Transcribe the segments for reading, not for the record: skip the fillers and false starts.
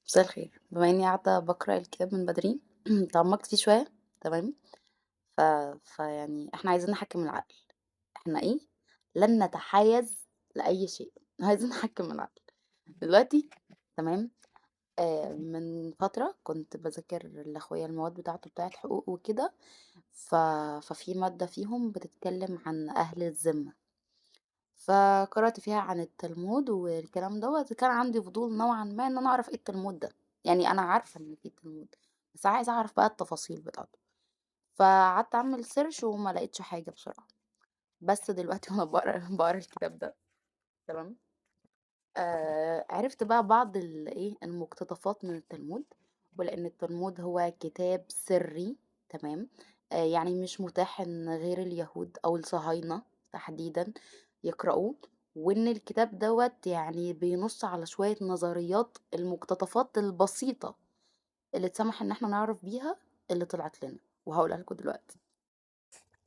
مساء الخير. بما اني قاعده بقرا الكتاب من بدري تعمقت فيه شويه. تمام. ف... فيعني احنا عايزين نحكم العقل. احنا ايه؟ لن نتحيز لاي شيء. عايزين نحكم العقل دلوقتي. تمام. من فتره كنت بذاكر لاخويا المواد بتاعته بتاعت حقوق وكده. ف... ففي ماده فيهم بتتكلم عن اهل الذمه. فقرأت فيها عن التلمود والكلام دوت، كان عندي فضول نوعا ما ان انا اعرف ايه التلمود ده. يعني انا عارفه ان في تلمود، بس عايزه اعرف بقى التفاصيل بتاعته. فقعدت اعمل سيرش وما لقيتش حاجه بصراحه. بس دلوقتي وانا بقرا الكتاب ده. تمام. عرفت بقى بعض المقتطفات من التلمود. ولان التلمود هو كتاب سري. تمام. يعني مش متاح ان غير اليهود او الصهاينة تحديدا يقرأوه. وان الكتاب دوت يعني بينص على شوية نظريات، المقتطفات البسيطة اللي اتسمح ان احنا نعرف بيها اللي طلعت لنا، وهقولها لكم دلوقتي.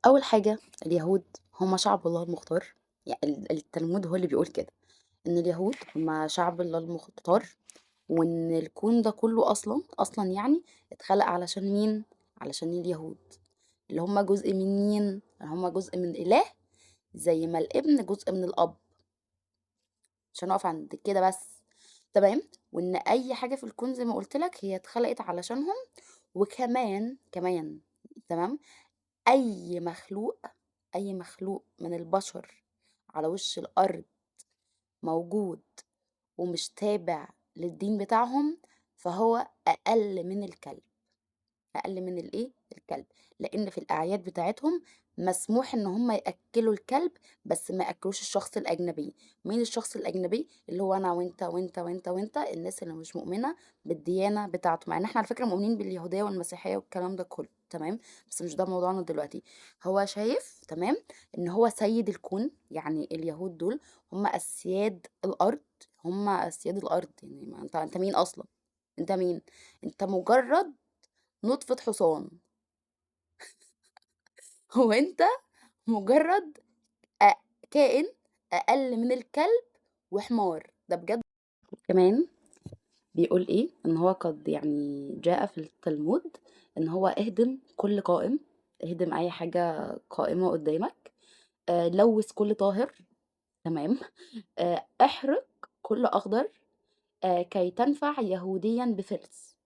اول حاجة، اليهود هم شعب الله المختار. يعني التلمود هو اللي بيقول كده، ان اليهود هم شعب الله المختار. وان الكون ده كله اصلا يعني اتخلق علشان مين؟ علشان اليهود، اللي هم جزء من مين؟ اللي هم جزء من الاله، زي ما الابن جزء من الاب. مش هنقف عند كده بس. تمام. وان اي حاجه في الكون زي ما قلت لك هي اتخلقت علشانهم. وكمان تمام. اي مخلوق، اي مخلوق من البشر على وش الارض موجود ومش تابع للدين بتاعهم، فهو أقل من الكلب. أقل من الكلب. لأن في الأعياد بتاعتهم مسموح إن هم يأكلوا الكلب، بس ما يأكلوش الشخص الأجنبي. مين الشخص الأجنبي؟ اللي هو أنا وأنت وأنت وأنت وأنت، الناس اللي مش مؤمنة بالديانة بتاعته، مع إن إحنا على فكرة مؤمنين باليهودية والمسيحية والكلام ده كله. تمام. بس مش ده موضوعنا دلوقتي. هو شايف تمام إن هو سيد الكون. يعني اليهود دول هم أسياد الأرض. هم أسياد الأرض. يعني ما أنت مين أصلا؟ أنت مين؟ أنت مجرد نطفة حصان. هو انت مجرد أ- كائن اقل من الكلب وحمار ده بجد. كمان بيقول ايه؟ ان هو قد يعني جاء في التلمود ان هو اهدم كل قائم. اهدم اي حاجة قائمة قدامك. لوث كل طاهر. تمام. احرق كل اخضر. كي تنفع يهوديا بفلس.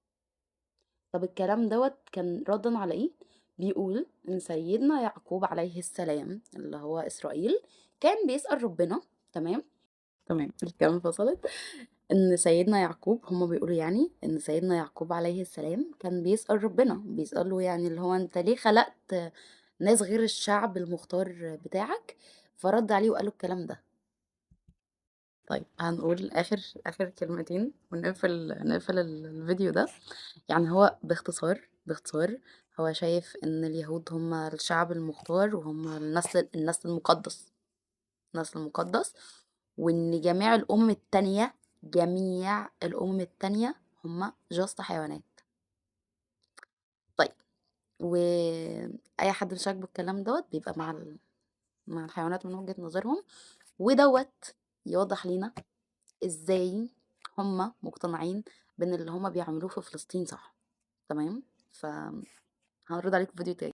طب الكلام دوت كان ردا على ايه؟ بيقول ان سيدنا يعقوب عليه السلام اللي هو اسرائيل كان بيسأل ربنا. تمام. تمام الكلام فصلت. ان سيدنا يعقوب، هما بيقولوا يعني ان سيدنا يعقوب عليه السلام كان بيسأل ربنا، بيسأله يعني اللي هو انت ليه خلقت ناس غير الشعب المختار بتاعك؟ فرد عليه وقاله الكلام ده. طيب هنقول اخر كلمتين نقفل الفيديو ده. يعني هو باختصار هو شايف ان اليهود هم الشعب المختار، وهم النسل المقدس. النسل المقدس. وان جميع الامم التانية هم جاست حيوانات. طيب. واي حد مش عاجبه الكلام دوت بيبقى مع الحيوانات من وجهة نظرهم. ودوت يوضح لينا ازاي هم مقتنعين بان اللي هم بيعملوه في فلسطين صح. تمام. فهنرد عليكم في فيديو تاني.